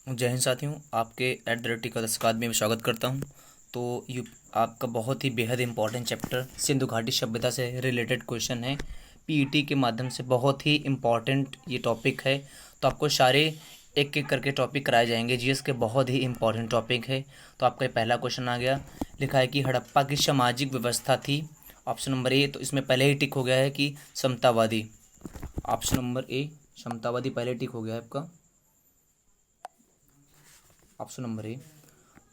जय हिंद साथियों, आपके एट द रेट कलर्स अकादमी में स्वागत करता हूं। तो यू आपका बहुत ही बेहद इंपॉर्टेंट चैप्टर सिंधु घाटी सभ्यता से रिलेटेड क्वेश्चन है। पीईटी के माध्यम से बहुत ही इम्पॉर्टेंट ये टॉपिक है। तो आपको सारे एक एक करके टॉपिक कराए जाएंगे। जीएस के बहुत ही इंपॉर्टेंट टॉपिक है। तो आपका ये पहला क्वेश्चन आ गया। लिखा है कि हड़प्पा की सामाजिक व्यवस्था थी। ऑप्शन नंबर ए, तो इसमें पहले ही टिक हो गया है कि समतावादी। ऑप्शन नंबर ए समतावादी पहले टिक हो गया है आपका, ऑप्शन नंबर ए।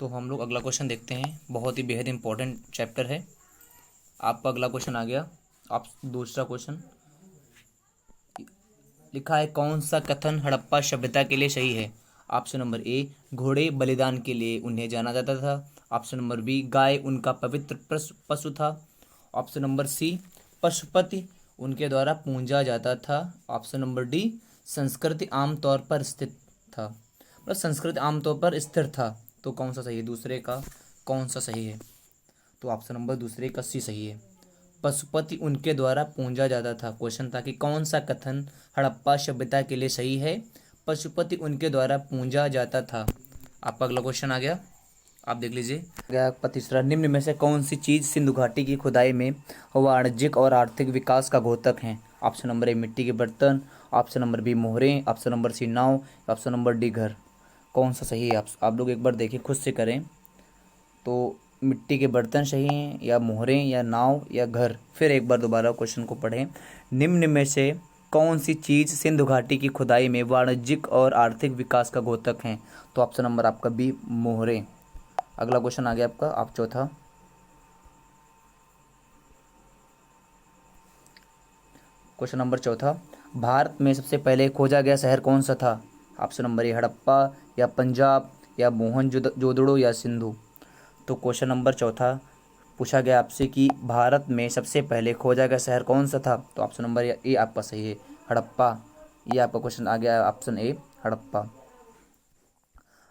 तो हम लोग अगला क्वेश्चन देखते हैं। बहुत ही बेहद इंपॉर्टेंट चैप्टर है। आपका अगला क्वेश्चन आ गया। आप दूसरा क्वेश्चन लिखा है, कौन सा कथन हड़प्पा सभ्यता के लिए सही है? ऑप्शन नंबर ए, घोड़े बलिदान के लिए उन्हें जाना जाता था। ऑप्शन नंबर बी, गाय उनका पवित्र पशु था। ऑप्शन नंबर सी, पशुपति उनके द्वारा पूजा जाता था। ऑप्शन नंबर डी, संस्कृति आमतौर पर स्थित था, मतलब संस्कृति आमतौर पर स्थिर था। तो कौन सा सही है? दूसरे का कौन सा सही है? तो ऑप्शन नंबर दूसरे का सी सही है। पशुपति उनके द्वारा पूजा जाता था। क्वेश्चन था कि कौन सा कथन हड़प्पा सभ्यता के लिए सही है? पशुपति उनके द्वारा पूजा जाता था। आपका अगला क्वेश्चन आ गया, आप देख लीजिए। गया आपका तीसरा, निम्न में से कौन सी चीज सिंधु घाटी की खुदाई में वाणिज्यिक और आर्थिक विकास का घोतक है? ऑप्शन नंबर ए, मिट्टी के बर्तन। ऑप्शन नंबर बी, मोहरें। ऑप्शन नंबर सी, नाव। ऑप्शन नंबर डी, घर। कौन सा सही है? आप लोग एक बार देखिए, खुद से करें। तो मिट्टी के बर्तन सही हैं, या मोहरें, या नाव, या घर? फिर एक बार दोबारा क्वेश्चन को पढ़ें। निम्न में से कौन सी चीज़ सिंधु घाटी की खुदाई में वाणिज्यिक और आर्थिक विकास का घोतक है? तो ऑप्शन नंबर आपका बी, मोहरें। अगला क्वेश्चन आ गया आपका, आप चौथा। क्वेश्चन नंबर चौथा, भारत में सबसे पहले खोजा गया शहर कौन सा था? ऑप्शन नंबर ए, हड़प्पा, या पंजाब, या मोहनजोदड़ो, या सिंधु? तो क्वेश्चन नंबर चौथा पूछा गया आपसे कि भारत में सबसे पहले खोजा गया शहर कौन सा था? तो ऑप्शन नंबर ए आपका सही है, हड़प्पा। ये आपका क्वेश्चन आ गया, ऑप्शन ए, हड़प्पा।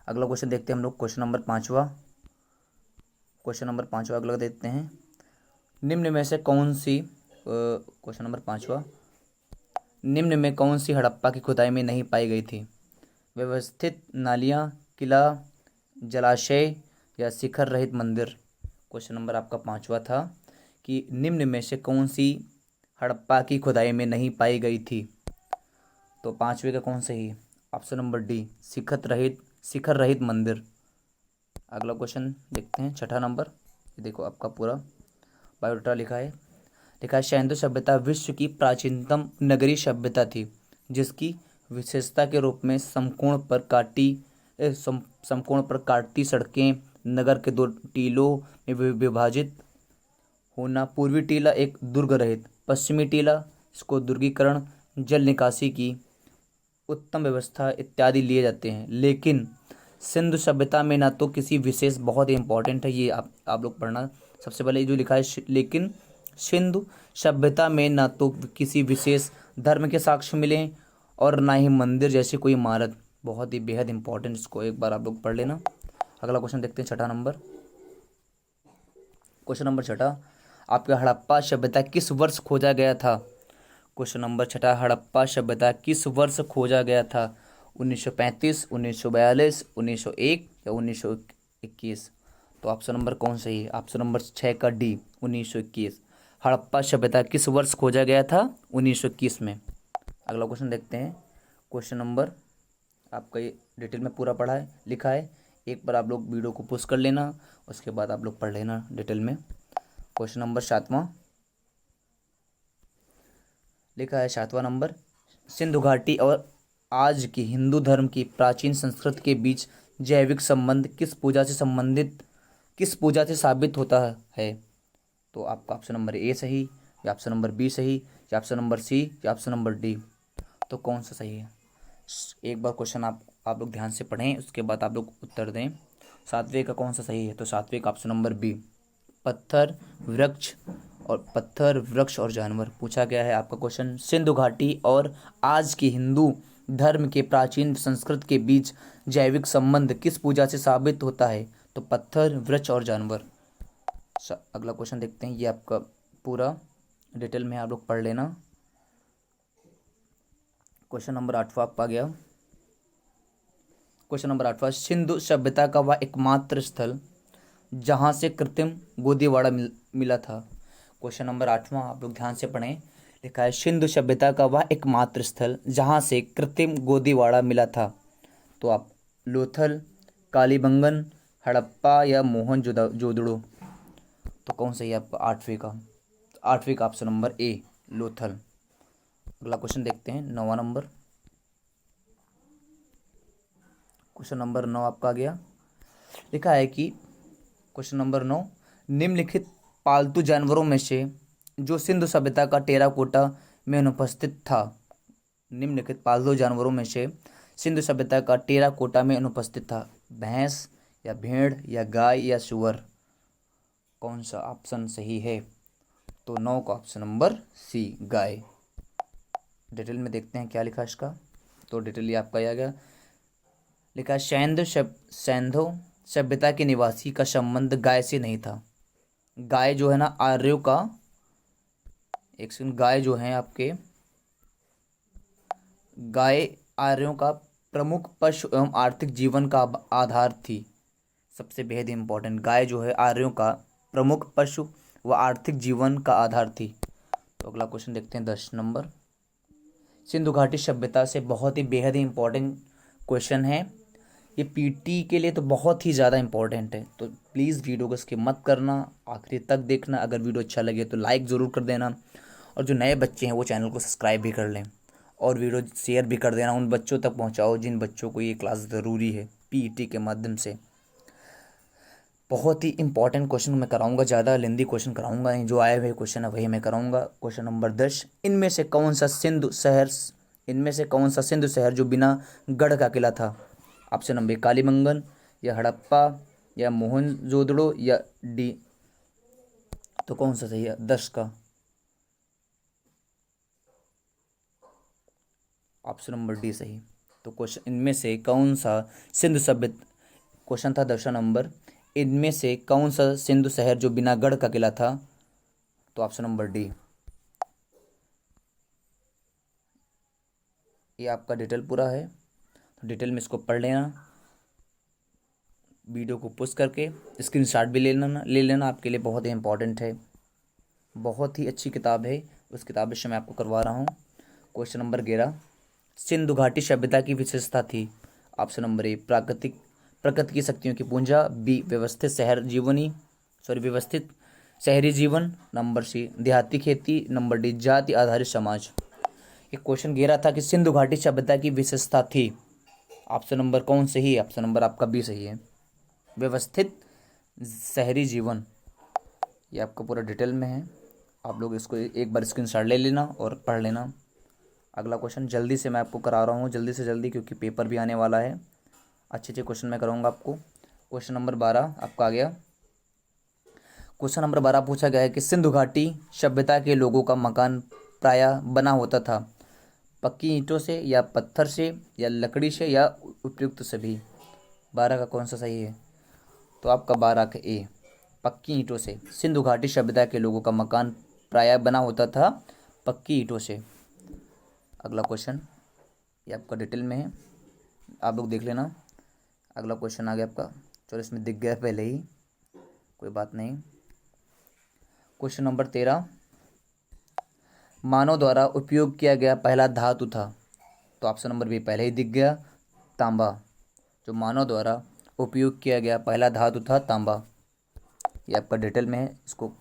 अगला क्वेश्चन देखते हैं हम लोग, क्वेश्चन नंबर पाँचवा। क्वेश्चन नंबर पाँचवा अगला देखते हैं। निम्न में से कौन सी क्वेश्चन नंबर पाँचवा, निम्न में कौन सी हड़प्पा की खुदाई में नहीं पाई गई थी? व्यवस्थित नालियाँ, किला, जलाशय, या शिखर रहित मंदिर? क्वेश्चन नंबर आपका पाँचवा था कि निम्न में से कौन सी हड़प्पा की खुदाई में नहीं पाई गई थी? तो पांचवे का कौन सही है? ऑप्शन नंबर डी, शिखर रहित मंदिर। अगला क्वेश्चन देखते हैं, छठा नंबर। ये देखो आपका पूरा बायोडाटा लिखा है सिंधु सभ्यता विश्व की प्राचीनतम नगरीय सभ्यता थी, जिसकी विशेषता के रूप में समकोण पर काटती सड़कें, नगर के दो टीलों में विभाजित होना, पूर्वी टीला एक दुर्ग रहित, पश्चिमी टीला इसको दुर्गीकरण, जल निकासी की उत्तम व्यवस्था इत्यादि लिए जाते हैं। लेकिन सिंधु सभ्यता में ना तो किसी विशेष, बहुत ही इंपॉर्टेंट है ये, आप लोग पढ़ना। सबसे पहले जो लिखा है, लेकिन सिंधु सभ्यता में ना तो किसी विशेष धर्म के साक्ष्य मिले और ना ही मंदिर जैसी कोई इमारत। बहुत ही बेहद इंपॉर्टेंट, इसको एक बार आप लोग पढ़ लेना। अगला क्वेश्चन देखते हैं, छठा नंबर। क्वेश्चन नंबर छठा, आपका हड़प्पा सभ्यता किस वर्ष खोजा गया था? क्वेश्चन नंबर छठा, हड़प्पा सभ्यता किस वर्ष खोजा गया था? 1935, 1942, 1901, या 1921? तो ऑप्शन नंबर कौन सही है? ऑप्शन नंबर छः का डी, 1921। हड़प्पा सभ्यता किस वर्ष खोजा गया था? 1921 में। अगला क्वेश्चन देखते हैं। क्वेश्चन नंबर आपका ये डिटेल में पूरा पढ़ा है, लिखा है। एक बार आप लोग वीडियो को पुश कर लेना, उसके बाद आप लोग पढ़ लेना डिटेल में। क्वेश्चन नंबर सातवां लिखा है, सातवां नंबर, सिंधु घाटी और आज की हिंदू धर्म की प्राचीन संस्कृति के बीच जैविक संबंध किस पूजा से साबित होता है? तो आपका ऑप्शन नंबर ए सही, या ऑप्शन नंबर बी सही, या ऑप्शन नंबर सी, या ऑप्शन नंबर डी? तो कौन सा सही है? एक बार क्वेश्चन आप लोग ध्यान से पढ़ें, उसके बाद आप लोग उत्तर दें। सातवें का कौन सा सही है? तो सातवें का ऑप्शन नंबर बी, पत्थर, वृक्ष और जानवर। पूछा गया है आपका क्वेश्चन, सिंधु घाटी और आज की हिंदू धर्म के प्राचीन संस्कृति के बीच जैविक संबंध किस पूजा से साबित होता है? तो पत्थर, वृक्ष और जानवर। अगला क्वेश्चन देखते हैं, ये आपका पूरा डिटेल में आप लोग पढ़ लेना। क्वेश्चन नंबर आठवां आपका आ गया। क्वेश्चन नंबर 8वां, सिंधु सभ्यता का वह एकमात्र स्थल जहां से कृत्रिम गोदीवाड़ा मिला था। क्वेश्चन नंबर 8वां, आप लोग ध्यान से पढ़ें। लिखा है सिंधु सभ्यता का वह एकमात्र स्थल जहां से कृत्रिम गोदीवाड़ा मिला था। तो आप लोथल, कालीबंगन, हड़प्पा या मोहनजोदड़ो। तो कौन सही है आपका 8वीं का ऑप्शन नंबर ए, लोथल। अगला क्वेश्चन देखते हैं 9वां नंबर। क्वेश्चन नंबर 9 आपका आ गया। लिखा है कि क्वेश्चन नंबर 9, निम्नलिखित पालतू जानवरों में से जो सिंधु सभ्यता का टेराकोटा में अनुपस्थित था। निम्नलिखित पालतू जानवरों में से सिंधु सभ्यता का टेराकोटा में अनुपस्थित था। भैंस या भेड़ या गाय या सुअर। कौन सा ऑप्शन सही है? तो 9 का ऑप्शन नंबर सी, गाय। डिटेल में देखते हैं क्या लिखा इसका। तो डिटेल ये आपका आ गया। लिखा सैंधो सभ्यता के निवासी का संबंध गाय से नहीं था। गाय जो है ना आर्यों का, एक सेकंड, गाय जो है आपके, गाय आर्यों का प्रमुख पशु एवं आर्थिक जीवन का आधार थी। सबसे बेहद इंपॉर्टेंट, गाय जो है आर्यों का प्रमुख पशु व आर्थिक जीवन का आधार थी। तो अगला क्वेश्चन देखते हैं 10 नंबर। सिंधु घाटी सभ्यता से बहुत ही बेहद ही इंपॉर्टेंट क्वेश्चन है। ये पीटी के लिए तो बहुत ही ज़्यादा इंपॉर्टेंट है। तो प्लीज़ वीडियो को स्किप मत करना, आखिरी तक देखना। अगर वीडियो अच्छा लगे तो लाइक ज़रूर कर देना, और जो नए बच्चे हैं वो चैनल को सब्सक्राइब भी कर लें, और वीडियो शेयर भी कर देना, उन बच्चों तक पहुंचाओ जिन बच्चों को ये क्लास ज़रूरी है पीटी के माध्यम से। बहुत ही इंपॉर्टेंट क्वेश्चन मैं कराऊंगा, ज़्यादा लेंदी क्वेश्चन कराऊंगा नहीं, जो आए हुए क्वेश्चन है वही मैं कराऊंगा। क्वेश्चन नंबर 10, इनमें से कौन सा सिंधु शहर जो बिना गढ़ का किला था। ऑप्शन नंबर कालीबंगन या हड़प्पा या मोहनजोदड़ो या डी। तो कौन सा सही है 10 का? ऑप्शन नंबर डी सही। तो क्वेश्चन, इनमें से कौन सा सिंधु सभ्यता, क्वेश्चन था 10 नंबर, इनमें से कौन सा सिंधु शहर जो बिना गढ़ का किला था। तो ऑप्शन नंबर डी। ये आपका डिटेल पूरा है, तो डिटेल में इसको पढ़ लेना, वीडियो को पुश करके स्क्रीनशॉट भी ले लेना, आपके लिए बहुत ही इंपॉर्टेंट है। बहुत ही अच्छी किताब है, उस किताब विषय मैं आपको करवा रहा हूँ। क्वेश्चन नंबर 11, सिंधु घाटी सभ्यता की विशेषता थी। ऑप्शन नंबर ए, प्रकृति की शक्तियों की पूंजा। बी, व्यवस्थित शहरी जीवन। नंबर सी, देहाती खेती। नंबर डी, जाति आधारित समाज। एक क्वेश्चन घेरा था कि सिंधु घाटी सभ्यता की विशेषता थी। ऑप्शन नंबर कौन सही है? ऑप्शन नंबर आपका बी सही है, व्यवस्थित शहरी जीवन। ये आपका पूरा डिटेल में है, आप लोग इसको एक बार स्क्रीनशॉट ले लेना और पढ़ लेना। अगला क्वेश्चन जल्दी से मैं आपको करा रहा हूँ, जल्दी से जल्दी, क्योंकि पेपर भी आने वाला है। अच्छे क्वेश्चन मैं कराऊंगा आपको। क्वेश्चन नंबर 12 आपका आ गया। क्वेश्चन नंबर 12 पूछा गया है कि सिंधु घाटी सभ्यता के लोगों का मकान प्रायः बना होता था पक्की ईंटों से या पत्थर से या लकड़ी से या उपयुक्त सभी। 12 का कौन सा सही है? तो आपका 12 का ए, पक्की ईंटों से। सिंधु घाटी सभ्यता के लोगों का मकान प्रायः बना होता था पक्की ईंटों से। अगला क्वेश्चन ये आपका डिटेल में है, आप लोग देख लेना। अगला क्वेश्चन आ गया आपका, चलो इसमें दिख गया पहले ही, कोई बात नहीं। क्वेश्चन नंबर 13, मानव द्वारा उपयोग किया गया पहला धातु था। तो ऑप्शन नंबर बी पहले ही दिख गया, तांबा। जो मानव द्वारा उपयोग किया गया पहला धातु था तांबा। ये आपका डिटेल में है इसको।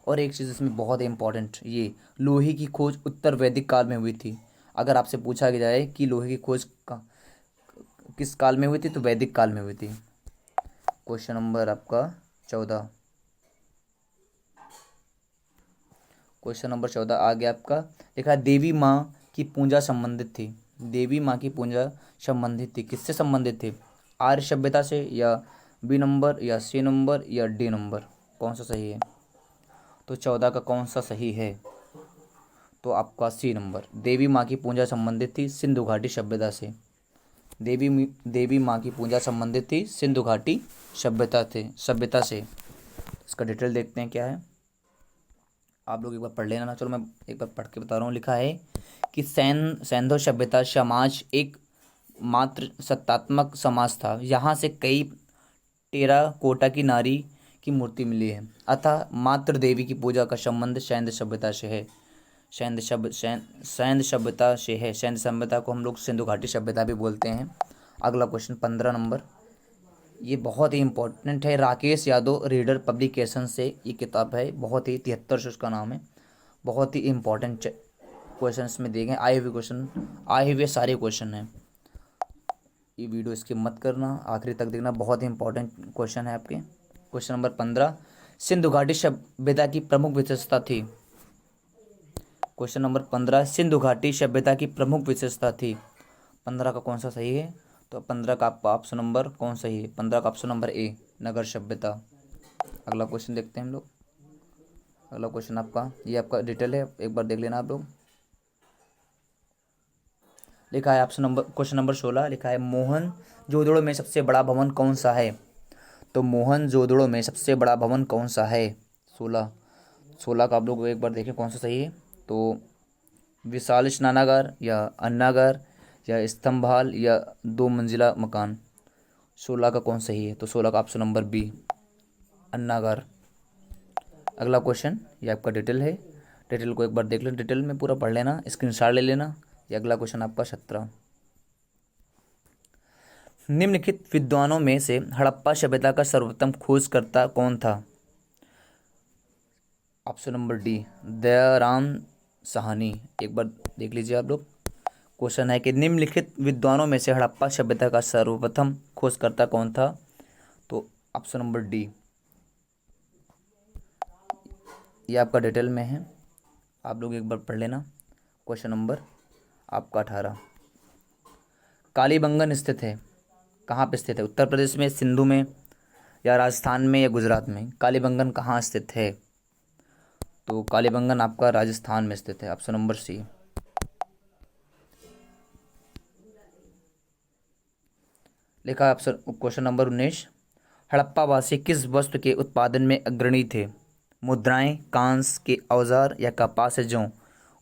और एक चीज़ इसमें बहुत ही इंपॉर्टेंट, ये लोहे की खोज उत्तर वैदिक काल में हुई थी। अगर आपसे पूछा जाए कि लोहे की खोज किस काल में हुई थी, तो वैदिक काल में हुई थी। क्वेश्चन नंबर आपका 14, क्वेश्चन नंबर 14 आ गया आपका। लिखा है देवी माँ की पूजा संबंधित थी। देवी माँ की पूजा संबंधित थी, किससे संबंधित थी? आर्य सभ्यता से, या बी नंबर, या सी नंबर, या डी नंबर। कौन सा सही है? तो 14 का कौन सा सही है? तो आपका सी नंबर, देवी माँ की पूजा संबंधित थी सिंधु घाटी सभ्यता से। देवी माँ की पूजा संबंधित थी सिंधु घाटी सभ्यता से। इसका डिटेल देखते हैं क्या है, आप लोग एक बार पढ़ लेना ना। चलो मैं एक बार पढ़ के बता रहा हूँ। लिखा है कि सैंधव सभ्यता समाज एक मात्र सत्तात्मक समास था। यहाँ से कई टेराकोटा की नारी की मूर्ति मिली है। अतः मातृ देवी की पूजा का संबंध सैन्य सभ्यता से है। सैन्य सभ्यता से है। सैन्य सभ्यता को हम लोग सिंधु घाटी सभ्यता भी बोलते हैं। अगला क्वेश्चन 15 नंबर, ये बहुत ही इंपॉर्टेंट है। राकेश यादव रीडर पब्लिकेशन से ये किताब है, बहुत ही 73 से उसका नाम है। बहुत ही इंपॉर्टेंट क्वेश्चन इसमें दिए गए, आए हुए सारे क्वेश्चन हैं। ये वीडियो स्किप मत करना, आखिरी तक देखना, बहुत ही इंपॉर्टेंट क्वेश्चन है आपके। क्वेश्चन नंबर 15, सिंधु घाटी सभ्यता की प्रमुख विशेषता थी। क्वेश्चन नंबर 15, सिंधु घाटी सभ्यता की प्रमुख विशेषता थी। 15 का कौन सा सही है? तो 15 का आपका ऑप्शन नंबर कौन सही है? 15 का ऑप्शन नंबर ए, नगर सभ्यता। अगला क्वेश्चन देखते हैं हम लोग। अगला क्वेश्चन आपका, ये आपका डिटेल है, एक बार देख लेना आप लोग। लिखा है क्वेश्चन नंबर 16 लिखा है, मोहनजोदड़ो में सबसे बड़ा भवन कौन सा है? तो मोहनजोदड़ो में सबसे बड़ा भवन कौन सा है? 16 का आप लोग एक बार देखें कौन सा सही है। तो विशाल स्नानागार या अन्नागार या स्तंभाल या 2 मंजिला मकान। 16 का कौन सही है? तो 16 का ऑप्शन नंबर बी, अन्नागार। अगला क्वेश्चन, ये आपका डिटेल है, डिटेल को एक बार देख लेना, डिटेल में पूरा पढ़ लेना, स्क्रीनशॉट ले लेना। ये अगला क्वेश्चन आपका 17, निम्नलिखित विद्वानों में से हड़प्पा सभ्यता का सर्वोत्तम खोजकर्ता कौन था? Option number D, Dayaram Sahni. एक बार देख लीजिए आप लोग। क्वेश्चन है कि निम्नलिखित विद्वानों में से हड़प्पा सभ्यता का सर्वप्रथम खोजकर्ता कौन था? तो ऑप्शन नंबर डी, ये आपका डिटेल में है, आप लोग एक बार पढ़ लेना। क्वेश्चन नंबर आपका 18, कालीबंगन स्थित है, कहाँ पे स्थित है? उत्तर प्रदेश में, सिंधु में या राजस्थान में या गुजरात में? कालीबंगन कहाँ स्थित है? तो कालीबंगन आपका राजस्थान में स्थित है, ऑप्शन नंबर सी। लिखा है क्वेश्चन नंबर 19, हड़प्पावासी किस वस्तु के उत्पादन में अग्रणी थे? मुद्राएं, कांस के औजार या कपास या जौ?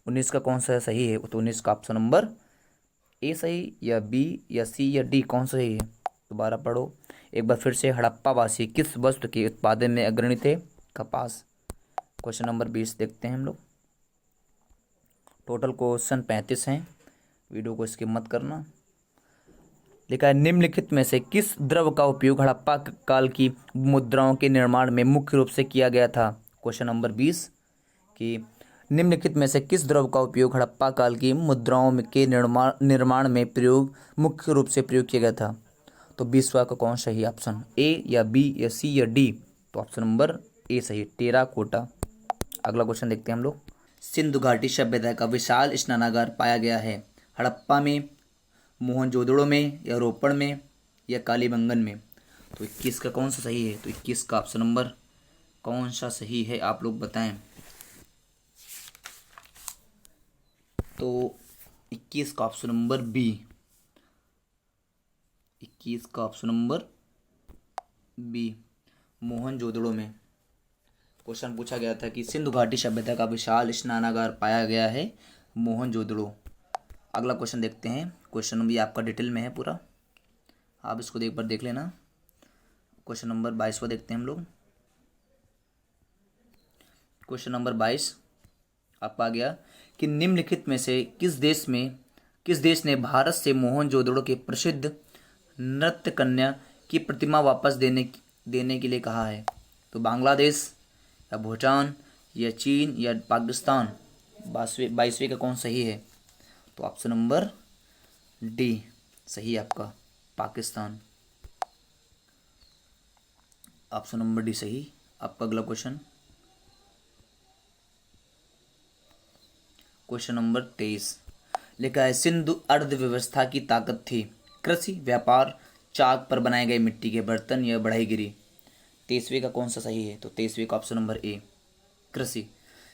19 का कौन सा सही है? तो 19 का ऑप्शन नंबर ए सही या बी या सी या डी, कौन सा सही है? दोबारा पढ़ो एक बार फिर से, हड़प्पावासी किस वस्तु के उत्पादन में अग्रणी थे? कपास। क्वेश्चन नंबर 20 देखते हैं हम लोग। टोटल क्वेश्चन 35 हैं, वीडियो को स्किप मत करना। लिखा है, निम्नलिखित में से किस द्रव का उपयोग हड़प्पा काल की मुद्राओं के निर्माण में मुख्य रूप से किया गया था? क्वेश्चन नंबर 20 कि निम्नलिखित में से किस द्रव का उपयोग हड़प्पा काल की मुद्राओं के निर्माण में मुख्य रूप से प्रयोग किया गया था? तो 20वां का कौन सही ऑप्शन? ए या बी या सी या डी? तो ऑप्शन नंबर ए सही, टेराकोटा। अगला क्वेश्चन देखते हैं हम लोग। सिंधु घाटी सभ्यता का विशाल स्नानागार पाया गया है हड़प्पा में, मोहनजोदड़ो में या रोपड़ में या कालीबंगन में? तो 21 का कौन सा सही है? तो 21 का ऑप्शन नंबर कौन सा सही है आप लोग बताएं। तो 21 का ऑप्शन नंबर बी, 21 का ऑप्शन नंबर बी, मोहनजोदड़ो में। क्वेश्चन पूछा गया था कि सिंधु घाटी सभ्यता का विशाल स्नानागार पाया गया है मोहनजोदड़ो। अगला क्वेश्चन देखते हैं। क्वेश्चन भी आपका डिटेल में है पूरा, आप इसको एक बार देख लेना। क्वेश्चन नंबर 22 को देखते हैं हम लोग। क्वेश्चन नंबर 22 आपका आ गया कि निम्नलिखित में से किस देश ने भारत से मोहनजोदड़ो के प्रसिद्ध नृत्य कन्या की प्रतिमा वापस देने के लिए कहा है? तो बांग्लादेश या भूटान या चीन या पाकिस्तान? 22वें का कौन सही है? तो ऑप्शन नंबर डी सही है आपका, पाकिस्तान। ऑप्शन नंबर डी सही आपका। अगला क्वेश्चन, क्वेश्चन नंबर 23 लिखा है, सिंधु अर्थव्यवस्था की ताकत थी कृषि, व्यापार, चाक पर बनाए गए मिट्टी के बर्तन या बढ़ईगिरी? 23वें का कौन सा सही है? तो 23वें का ऑप्शन नंबर ए, कृषि।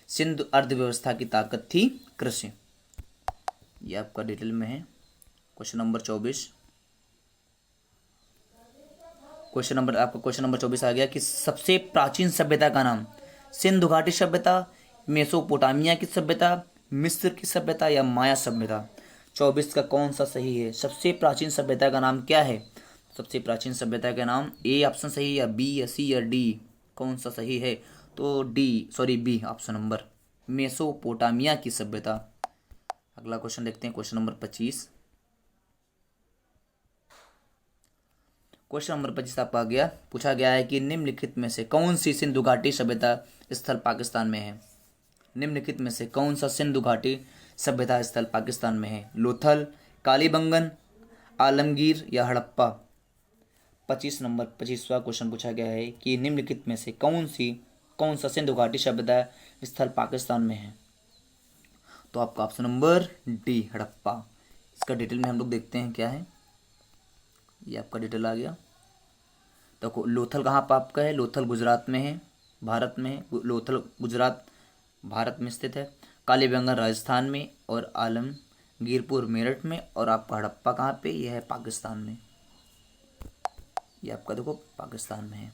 सिंधु अर्थव्यवस्था की ताकत थी कृषि, ये आपका डिटेल में है। क्वेश्चन नंबर 24, क्वेश्चन नंबर 24 आ गया कि सबसे प्राचीन सभ्यता का नाम? सिंधु घाटी सभ्यता, मेसोपोटामिया की सभ्यता, मिस्र की सभ्यता या माया सभ्यता? 24 का कौन सा सही है? सबसे प्राचीन सभ्यता का नाम क्या है? सबसे प्राचीन सभ्यता का नाम, ए ऑप्शन सही है, या बी, या सी, या डी? कौन सा सही है? तो बी ऑप्शन नंबर, मेसोपोटामिया की सभ्यता। अगला क्वेश्चन देखते हैं, क्वेश्चन नंबर 25। क्वेश्चन नंबर 25 आपका गया, पूछा गया है कि निम्नलिखित में से कौन सी सिंधु घाटी सभ्यता स्थल पाकिस्तान में है? निम्नलिखित में से कौन सा सिंधु घाटी सभ्यता स्थल पाकिस्तान में है? लोथल, कालीबंगन, आलमगीर या हड़प्पा? 25वां क्वेश्चन पूछा गया है कि निम्नलिखित में से कौन सा सिंधु घाटी सभ्यता स्थल पाकिस्तान में है? तो आपका ऑप्शन नंबर डी, हड़प्पा। इसका डिटेल में हम लोग देखते हैं क्या है। ये आपका डिटेल आ गया। देखो, लोथल कहाँ पर आपका है? लोथल गुजरात में है, भारत में है। लोथल गुजरात भारत में स्थित है। कालीबंगन राजस्थान में, और आलमगीरपुर मेरठ में, और आपका हड़प्पा कहाँ पे? यह है पाकिस्तान में। ये आपका देखो पाकिस्तान में है।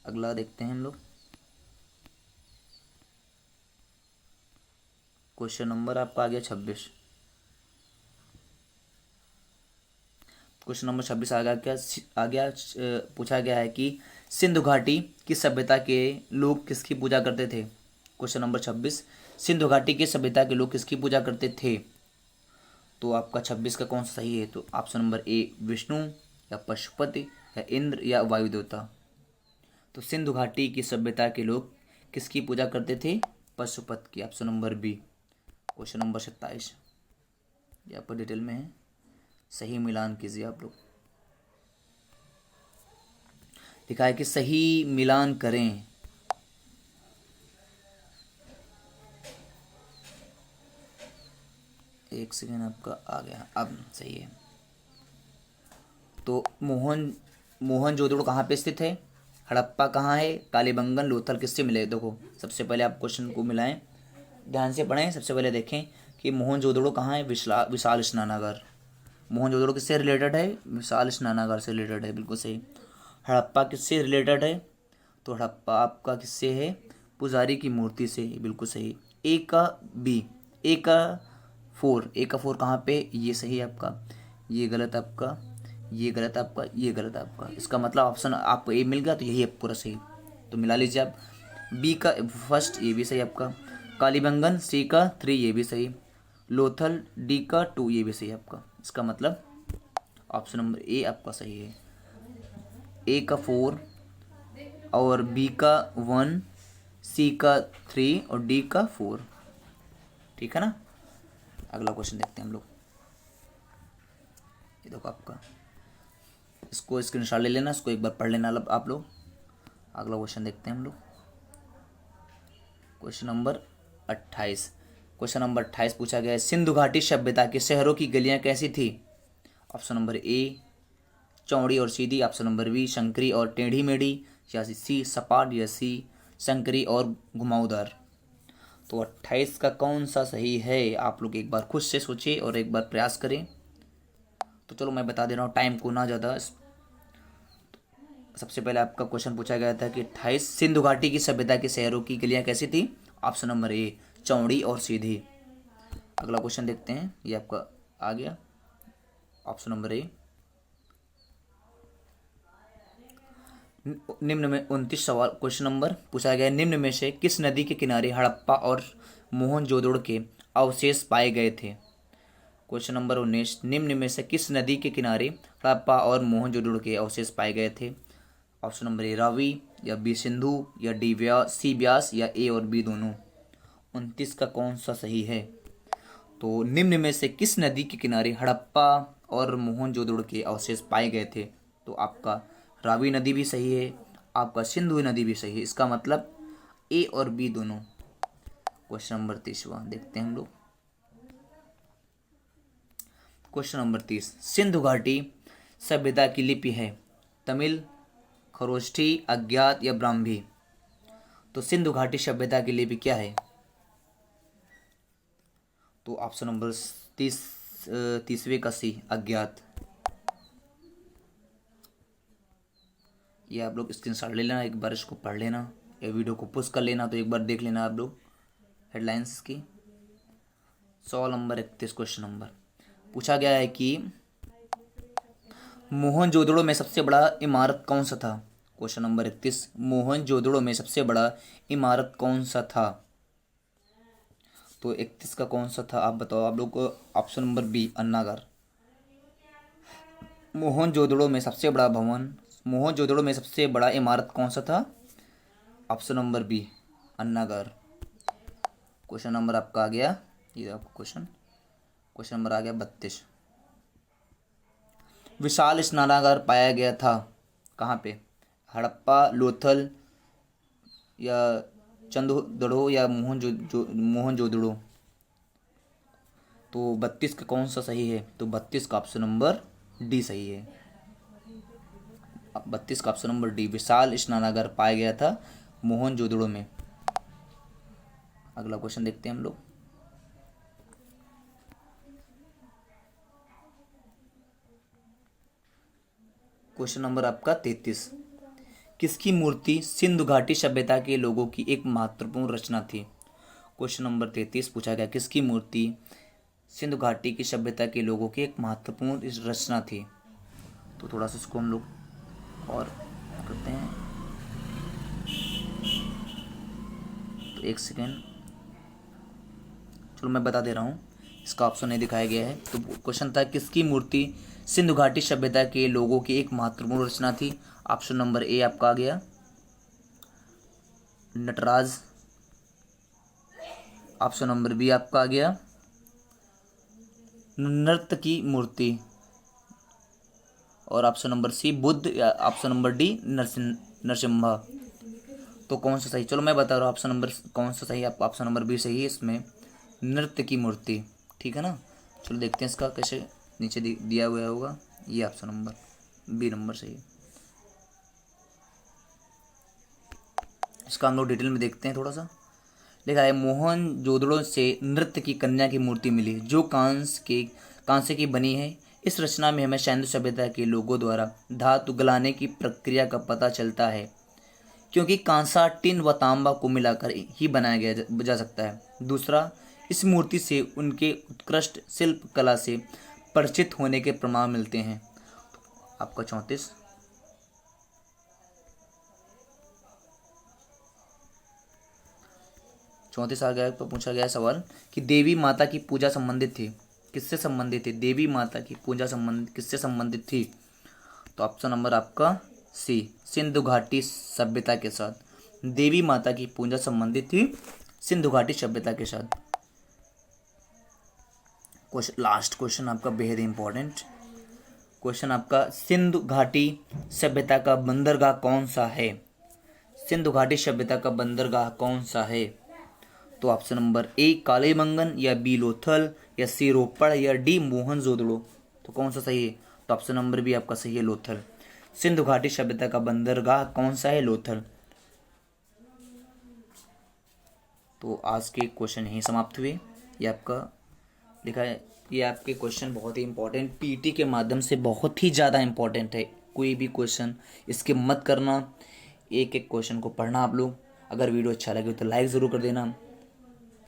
अगला देखते हैं हम लोग, क्वेश्चन नंबर आपका आ गया 26। क्वेश्चन नंबर 26 आ गया पूछा गया है कि सिंधु घाटी की सभ्यता के लोग किसकी पूजा करते थे? क्वेश्चन नंबर 26, सिंधु घाटी की सभ्यता के लोग किसकी पूजा करते थे? तो आपका 26 का कौन सा सही है? तो ऑप्शन नंबर ए, विष्णु, या पशुपति, या इंद्र, या वायु देवता? तो सिंधु घाटी की सभ्यता के लोग किसकी पूजा करते थे? पशुपति की, option number B. Question number 27, ये आपको डिटेल में है, सही मिलान कीजिए आप लोग। लिखा है कि सही मिलान करें। एक सेकेंड, आपका आ गया, अब सही है। तो मोहनजोदड़ो कहाँ पे स्थित है? हड़प्पा कहाँ है? कालीबंगन, लोथल किससे मिले? देखो, सबसे पहले आप क्वेश्चन को मिलाएं, ध्यान से पढ़ें। सबसे पहले देखें कि मोहनजोदड़ो कहाँ है? विशाल स्नानागार। मोहनजोदड़ो किससे रिलेटेड है? विशाल स्नानागार से रिलेटेड है, बिल्कुल सही। हड़प्पा किससे रिलेटेड है? तो हड़प्पा आपका किससे है? पुजारी की मूर्ति से, बिल्कुल सही। ए का बी, ए का फोर कहाँ पे? ये सही है आपका, ये गलत आपका, ये गलत आपका, ये गलत आपका। इसका मतलब ऑप्शन आपको ए मिल गया, तो यही है पूरा सही। तो मिला लीजिए आप। बी का फर्स्ट, ये भी सही आपका। कालीबंगन, सी का 3, ये भी सही। लोथल, डी का 2, ये भी सही आपका। इसका मतलब ऑप्शन नंबर ए आपका सही है। ए का 4, और बी का 1, सी का 3, और डी का 4। ठीक है ना? अगला क्वेश्चन देखते हैं हम लोग। ये देखो आपका, इसको स्क्रीनशॉट ले लेना, इसको एक बार पढ़ लेना आप लोग। अगला क्वेश्चन देखते हैं हम लोग, क्वेश्चन नंबर 28। क्वेश्चन नंबर 28 पूछा गया है, सिंधु घाटी सभ्यता के शहरों की गलियां कैसी थी? ऑप्शन नंबर ए, चौड़ी और सीधी, ऑप्शन नंबर बी, संकरी और टेढ़ी मेढ़ी, या सी, सपाट, या सी, संकरी और घुमावदार? तो 28 का कौन सा सही है? आप लोग एक बार खुद से सोचिए और एक बार प्रयास करें। तो चलो मैं बता दे रहा हूँ, टाइम को ना ज़्यादा। सबसे पहले आपका क्वेश्चन पूछा गया था कि 28 सिंधु घाटी की सभ्यता के शहरों की गलियां कैसी थी? ऑप्शन नंबर ए, चौड़ी और सीधी। अगला क्वेश्चन देखते हैं, ये आपका आ गया, ऑप्शन नंबर ए। निम्न में 29 सवाल क्वेश्चन नंबर पूछा गया है, निम्न में से किस नदी के किनारे हड़प्पा और मोहनजोदड़ो के अवशेष पाए गए थे? क्वेश्चन नंबर 19, निम्न में से किस नदी के किनारे हड़प्पा और मोहनजोदड़ो के अवशेष पाए गए थे? ऑप्शन नंबर ए, रावी, या बी, सिंधु, या डी, सी, ब्यास, या ए और बी दोनों? 29 का कौन सा सही है? तो निम्न में से किस नदी के किनारे हड़प्पा और मोहनजोदड़ो के अवशेष पाए गए थे? तो आपका रावी नदी भी सही है, आपका सिंधु नदी भी सही है। इसका मतलब ए और बी दोनों। क्वेश्चन नंबर 30वां देखते हैं हम लोग। क्वेश्चन नंबर 30, सिंधु घाटी सभ्यता की लिपि है तमिल, खरोष्ठी, अज्ञात, या ब्राह्मी? तो सिंधु घाटी सभ्यता की लिपि क्या है? तो ऑप्शन नंबर 30वें का सी, अज्ञात। ये आप लोग स्क्रीनशॉट ले लेना, एक बार इसको पढ़ लेना, या वीडियो को पुश कर लेना, तो एक बार देख लेना आप लोग हेडलाइंस की। सवाल नंबर 31 क्वेश्चन नंबर पूछा गया है कि मोहनजोदड़ो में सबसे बड़ा इमारत कौन सा था। क्वेश्चन नंबर 31, मोहनजोदड़ो में सबसे बड़ा इमारत कौन सा था। तो 31 का कौन सा था आप बताओ। आप लोग को ऑप्शन नंबर बी अन्नागार। मोहनजोदड़ो में सबसे बड़ा भवन, मोहनजोदड़ो में सबसे बड़ा इमारत कौन सा था। ऑप्शन नंबर बी अन्नागार। क्वेश्चन नंबर आपका आ गया, ये आपका क्वेश्चन नंबर आ गया 32। विशाल स्नानागार पाया गया था कहाँ पे। हड़प्पा, लोथल या चंदोदड़ो या मोहनजोदड़ो। तो 32 का कौन सा सही है। तो 32 का ऑप्शन नंबर डी सही है। 32 का ऑप्शन नंबर डी, विशाल स्नानागार पाया गया था मोहनजोदड़ो में। अगला क्वेश्चन देखते हैं हम लोग। क्वेश्चन नंबर आपका 33, किसकी मूर्ति सिंधु घाटी सभ्यता के लोगों की एक महत्वपूर्ण रचना थी। क्वेश्चन नंबर 33 पूछा गया किसकी मूर्ति सिंधु घाटी की सभ्यता के लोगों की एक महत्वपूर्ण रचना थी। तो थोड़ा सा इसको हम लोग और करते हैं। तो एक सेकेंड, चलो मैं बता दे रहा हूँ, इसका ऑप्शन नहीं दिखाया गया है। तो क्वेश्चन था किसकी मूर्ति सिंधु घाटी सभ्यता के लोगों की एक महत्वपूर्ण रचना थी। ऑप्शन नंबर ए आपका आ गया नटराज। ऑप्शन नंबर बी आपका आ गया नृत्य की मूर्ति। और ऑप्शन नंबर सी बुद्ध या ऑप्शन नंबर डी नरसिम्हा। तो कौन सा सही, चलो मैं बता रहा हूँ ऑप्शन नंबर कौन सा सही। आप ऑप्शन नंबर बी सही है, इसमें नृत्य की मूर्ति। ठीक है ना। चलो देखते हैं इसका कैसे नीचे दिया हुआ होगा। ये ऑप्शन नंबर बी नंबर सही है। इसका हम लोग डिटेल में देखते हैं थोड़ा सा। लिखा है मोहनजोदड़ो से नृत्य की कन्या की मूर्ति मिली जो कांसे की बनी है। इस रचना में हमें सिंधु सभ्यता के लोगों द्वारा धातु गलाने की प्रक्रिया का पता चलता है, क्योंकि कांसा, टिन व तांबा को मिलाकर ही बनाया जा सकता है। दूसरा, इस मूर्ति से उनके उत्कृष्ट शिल्प कला से परिचित होने के प्रमाण मिलते हैं। आपका 34 आ गया। तो पूछा गया सवाल कि देवी माता की पूजा संबंधित थी, किससे संबंधित थी। देवी माता की पूजा किससे संबंधित थी। तो ऑप्शन नंबर आपका सी सिंधु घाटी सभ्यता के साथ। देवी माता की पूजा संबंधित थी सिंधु घाटी सभ्यता के साथ। लास्ट क्वेश्चन आपका बेहद इंपॉर्टेंट क्वेश्चन आपका, सिंधु घाटी सभ्यता का बंदरगाह कौन सा है। सिंधु घाटी सभ्यता का बंदरगाह कौन सा है। तो ऑप्शन नंबर ए कालीबंगन या बी लोथल या सी रोपड़ या डी मोहनजोदड़ो। तो कौन सा सही है। तो ऑप्शन नंबर बी आपका सही है लोथल। सिंधु घाटी सभ्यता का बंदरगाह कौन सा है, लोथल। तो आज के क्वेश्चन यहीं समाप्त हुए। ये आपका लिखा है, ये आपके क्वेश्चन बहुत ही इंपॉर्टेंट पीटी के माध्यम से बहुत ही ज़्यादा इंपॉर्टेंट है। कोई भी क्वेश्चन इसके मत करना, एक एक क्वेश्चन को पढ़ना आप लोग। अगर वीडियो अच्छा लगे तो लाइक ज़रूर कर देना।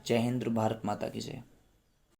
जय हिंद, भारत माता की जय।